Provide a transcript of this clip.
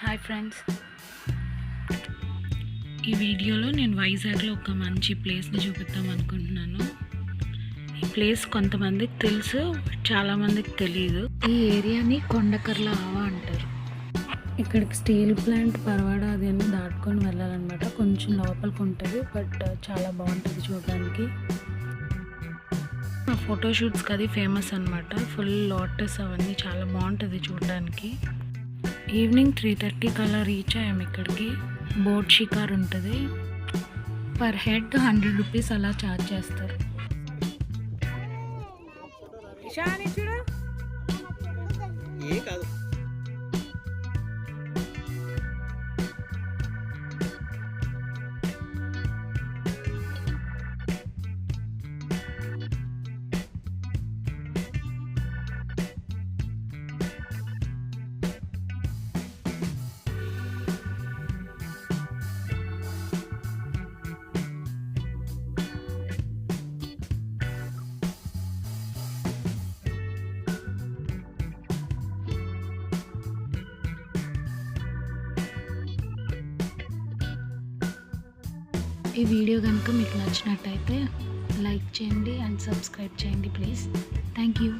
Hi friends, ఈ వీడియోలో నేను వైజాగ్లో ఒక మంచి ప్లేస్ని చూపిద్దాం అనుకుంటున్నాను. ఈ ప్లేస్ కొంతమందికి తెలుసు, చాలామందికి తెలియదు. ఈ ఏరియాని కొండకర్ల ఆవా అంటారు. ఇక్కడికి స్టీల్ ప్లాంట్ పరవాడ అది అన్ని దాటుకొని వెళ్ళాలన్నమాట. కొంచెం లోపలికి ఉంటుంది, బట్ చాలా బాగుంటుంది చూడడానికి. ఫోటోషూట్స్కి అది ఫేమస్ అనమాట. ఫుల్ లోటస్ అవన్నీ చాలా బాగుంటుంది చూడడానికి. ఈవినింగ్ 3:30 కల్లా రీచ్ అయ్యాము ఇక్కడికి. బోట్ షికార్ ఉంటుంది. పర్ హెడ్ 100 రూపీస్ అలా ఛార్జ్ చేస్తారు. ఈ వీడియో కనుక మీకు నచ్చినట్టయితే లైక్ చేయండి అండ్ సబ్స్క్రైబ్ చేయండి ప్లీజ్. Thank you.